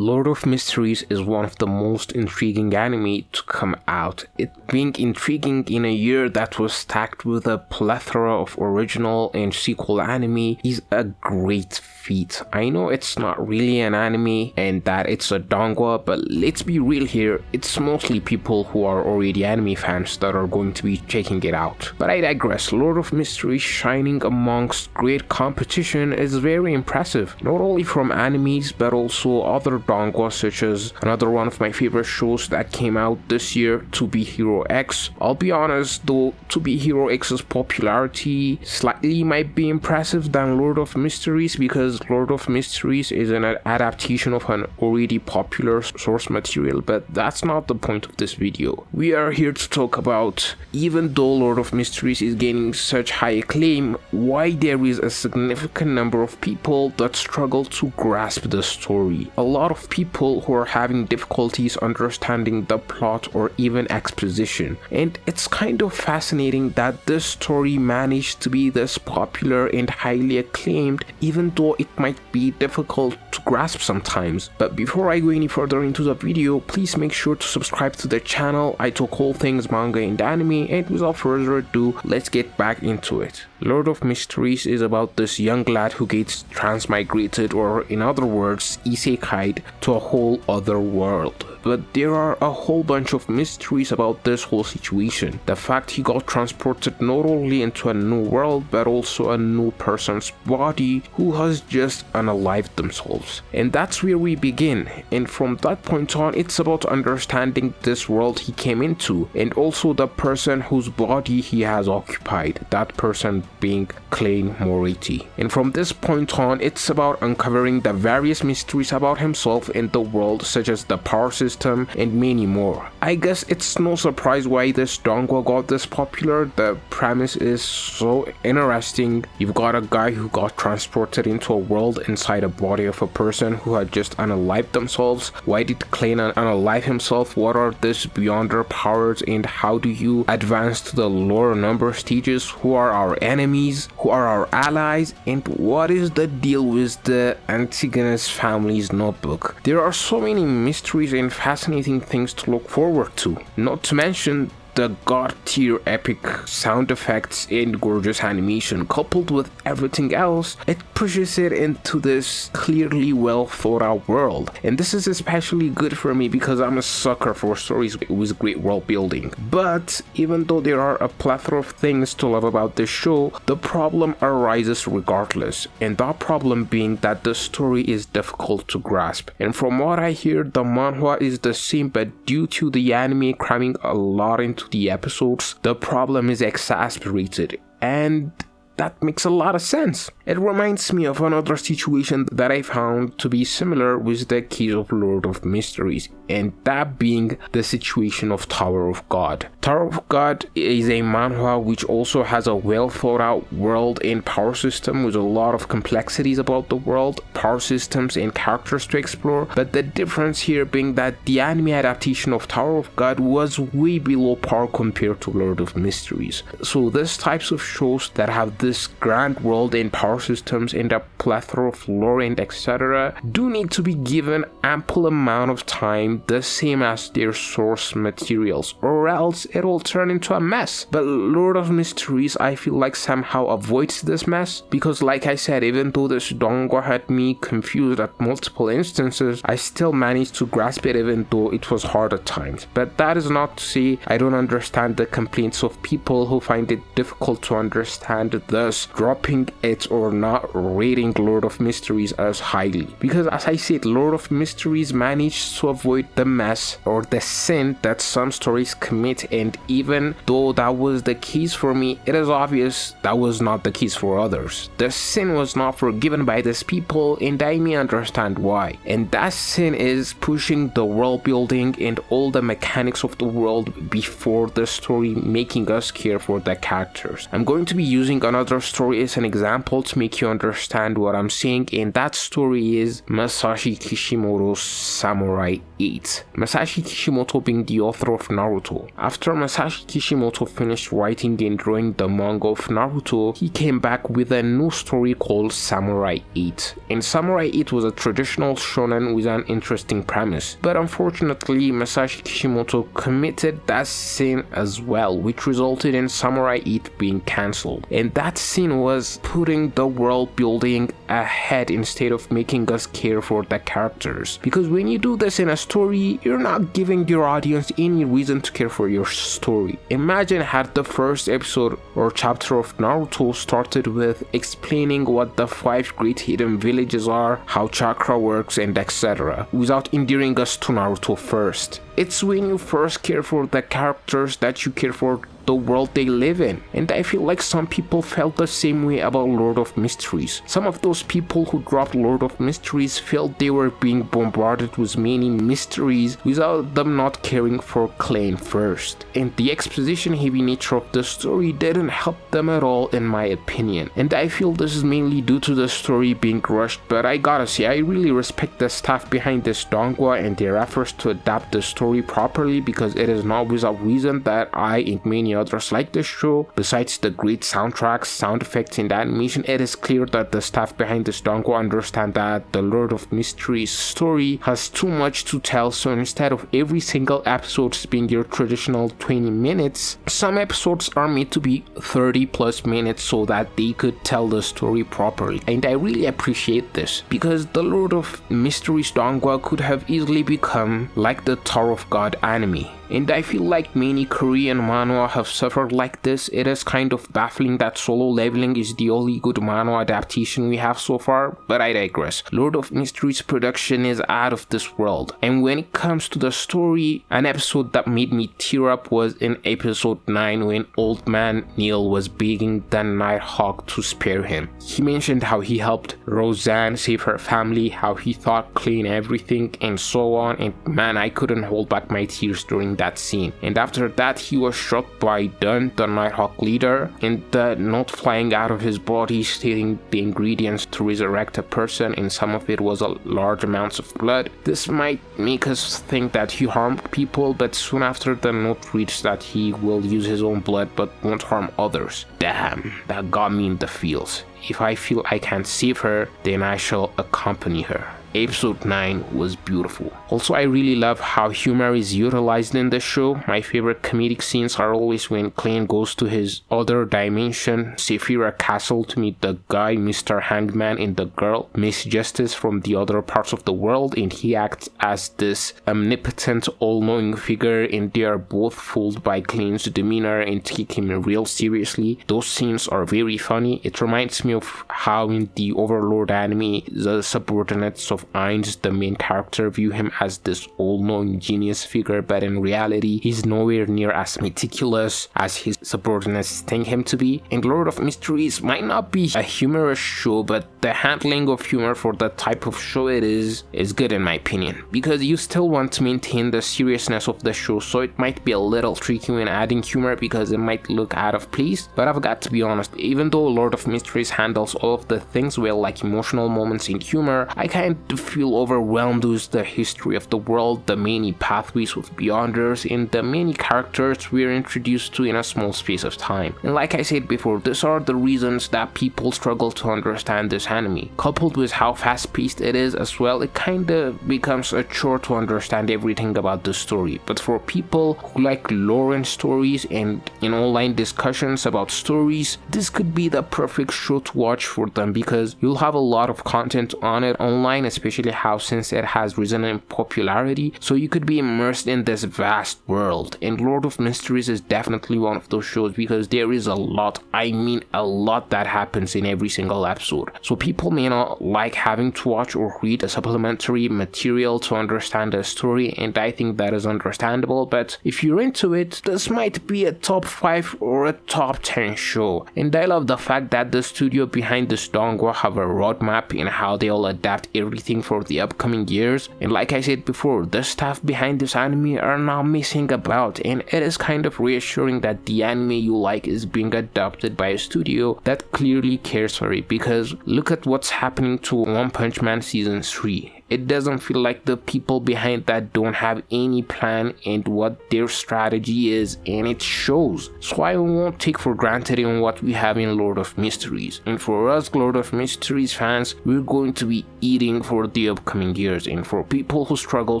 Lord of Mysteries is one of the most intriguing anime to come out. It being intriguing in a year that was stacked with a plethora of original and sequel anime is a great feat. I know it's not really an anime and that it's a donghua, but let's be real here, it's mostly people who are already anime fans that are going to be checking it out. But I digress. Lord of Mysteries shining amongst great competition is very impressive, not only from animes but also other donghua, such as another one of my favorite shows that came out this year, To Be Hero X. I'll be honest though, To Be Hero X's popularity slightly might be impressive than Lord of Mysteries, because Lord of Mysteries is an adaptation of an already popular source material, but that's not the point of this video. We are here to talk about, even though Lord of Mysteries is gaining such high acclaim, why there is a significant number of people that struggle to grasp the story. A lot of people who are having difficulties understanding the plot or even exposition, and it's kind of fascinating that this story managed to be this popular and highly acclaimed, even though it might be difficult to grasp sometimes. But before I go any further into the video, please make sure to subscribe to the channel. I talk all things manga and anime, and without further ado, let's get back into it. Lord of Mysteries is about this young lad who gets transmigrated, or in other words, isekai'd, to a whole other world. But there are a whole bunch of mysteries about this whole situation. The fact he got transported not only into a new world but also a new person's body who has just unalived themselves. And that's where we begin, and from that point on it's about understanding this world he came into and also the person whose body he has occupied, that person being Klein Moriti. And from this point on it's about uncovering the various mysteries about himself and the world, such as the power system and many more. I guess it's no surprise why this donghua got this popular. The premise is so interesting. You've got a guy who got transported into a world inside a body of a person who had just unalived themselves. Why did Klein unalive himself? What are these beyond their powers, and how do you advance to the lower number stages? Who are our enemies? Who are our allies? And what is the deal with the Antigonus family's notebook? There are so many mysteries and fascinating things to look forward to, not to mention the god tier epic sound effects and gorgeous animation. Coupled with everything else, it pushes it into this clearly well thought out world, and this is especially good for me because I'm a sucker for stories with great world building. But even though there are a plethora of things to love about this show, the problem arises regardless, and that problem being that the story is difficult to grasp. And from what I hear, the manhwa is the same, but due to the anime cramming a lot into the episodes, the problem is exasperated, and that makes a lot of sense. It reminds me of another situation that I found to be similar with the case of Lord of Mysteries, and that being the situation of Tower of God. Tower of God is a manhwa which also has a well thought out world and power system with a lot of complexities about the world, power systems and characters to explore, but the difference here being that the anime adaptation of Tower of God was way below par compared to Lord of Mysteries. So these types of shows that have this grand world and power systems and a plethora of lore and etc. do need to be given ample amount of time, the same as their source materials, or else it will turn into a mess. But Lord of Mysteries, I feel like, somehow avoids this mess, because like I said, even though this donghua had me confused at multiple instances, I still managed to grasp it even though it was hard at times. But that is not to say I don't understand the complaints of people who find it difficult to understand, thus dropping it or not rating Lord of Mysteries as highly. Because as I said, Lord of Mysteries managed to avoid the mess or the sin that some stories commit, and even though that was the case for me, it is obvious that was not the case for others. The sin was not forgiven by these people, and I may understand why. And that sin is pushing the world building and all the mechanics of the world before the story, making us care for the characters. I'm going to be using another another story is an example to make you understand what I'm saying, and that story is Masashi Kishimoto's Samurai 8. Masashi Kishimoto being the author of Naruto. After Masashi Kishimoto finished writing and drawing the manga of Naruto, he came back with a new story called Samurai 8. And Samurai 8 was a traditional shonen with an interesting premise, but unfortunately Masashi Kishimoto committed that sin as well, which resulted in Samurai 8 being cancelled. And that sin was putting the world building ahead instead of making us care for the characters. Because when you do this in a story, you're not giving your audience any reason to care for your story. Imagine had the first episode or chapter of Naruto started with explaining what the 5 great hidden villages are, how chakra works, and etc., without endearing us to Naruto first. It's when you first care for the characters that you care for the world they live in, and I feel like some people felt the same way about Lord of Mysteries. Some of those people who dropped Lord of Mysteries felt they were being bombarded with many mysteries without them not caring for Klein first, and the exposition heavy nature of the story didn't help them at all in my opinion, and I feel this is mainly due to the story being rushed. But I gotta say, I really respect the staff behind this donghua and their efforts to adapt the story properly, because it is not without reason that I and many others like this show. Besides the great soundtracks, sound effects, and animation, it is clear that the staff behind this donghua understand that the Lord of Mysteries story has too much to tell, so instead of every single episode being your traditional 20 minutes, some episodes are made to be 30 plus minutes so that they could tell the story properly. And I really appreciate this, because the Lord of Mysteries donghua could have easily become like the Tower of God anime. And I feel like many Korean manhwa have suffered like this. It is kind of baffling that Solo Leveling is the only good manhwa adaptation we have so far, but I digress. Lord of Mysteries production is out of this world. And when it comes to the story, an episode that made me tear up was in episode 9 when Old Man Neil was begging the Nighthawk to spare him. He mentioned how he helped Roseanne save her family, how he thought clean everything, and so on, and man, I couldn't hold back my tears during that scene. And after that, he was shot by Dunn, the Nighthawk leader, and the note flying out of his body stating the ingredients to resurrect a person, and some of it was large amounts of blood. This might make us think that he harmed people, but soon after the note reads that he will use his own blood but won't harm others. Damn, that got me in the feels. If I feel I can save her, then I shall accompany her. Episode 9 was beautiful. Also, I really love how humor is utilized in the show. My favorite comedic scenes are always when Klein goes to his other dimension, Sephira Castle, to meet the guy Mr. Hangman and the girl Miss Justice from the other parts of the world, and he acts as this omnipotent, all-knowing figure, and they are both fooled by Klein's demeanor and take him real seriously. Those scenes are very funny. It reminds me of how in the Overlord anime, the subordinates of Ainz, the main character, view him as this all-knowing genius figure, but in reality he's nowhere near as meticulous as his subordinates think him to be. And Lord of Mysteries might not be a humorous show, but the handling of humor for the type of show it is good in my opinion, because you still want to maintain the seriousness of the show, so it might be a little tricky when adding humor because it might look out of place. But I've got to be honest, even though Lord of Mysteries handles all of the things well, like emotional moments and humor, I kind of feel overwhelmed with the history of the world, the many pathways with Beyonders, and the many characters we're introduced to in a small space of time. And like I said before, these are the reasons that people struggle to understand this anime. Coupled with how fast-paced it is as well, it kinda becomes a chore to understand everything about the story. But for people who like lore and stories and in online discussions about stories, this could be the perfect show to watch for them, because you'll have a lot of content on it online, especially how since it has risen in popularity, so you could be immersed in this vast world. And Lord of Mysteries is definitely one of those shows, because there is a lot, I mean a lot, that happens in every single episode. So people may not like having to watch or read a supplementary material to understand the story, and I think that is understandable, but if you're into it, this might be a top 5 or a top 10 show. And I love the fact that the studio behind this donghua have a roadmap in how they'll adapt everything for the upcoming years, and like I said before, the staff behind this anime are not missing about, and it is kind of reassuring that the anime you like is being adopted by a studio that clearly cares for it, because look at what's happening to One Punch Man Season 3. It doesn't feel like the people behind that don't have any plan and what their strategy is, and it shows. So I won't take for granted in what we have in Lord of Mysteries. And for us Lord of Mysteries fans, we're going to be eating for the upcoming years. And for people who struggle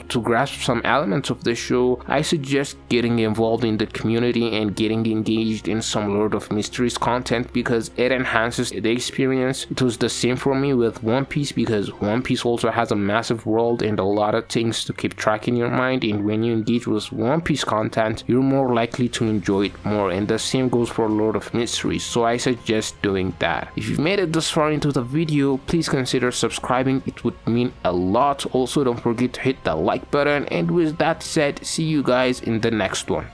to grasp some elements of the show, I suggest getting involved in the community and getting engaged in some Lord of Mysteries content, because it enhances the experience. It was the same for me with One Piece, because One Piece also has a massive world and a lot of things to keep track in your mind, and when you engage with One Piece content, you're more likely to enjoy it more, and the same goes for Lord of Mysteries, so I suggest doing that. If you've made it this far into the video, please consider subscribing, it would mean a lot. Also, don't forget to hit the like button, and with that said, see you guys in the next one.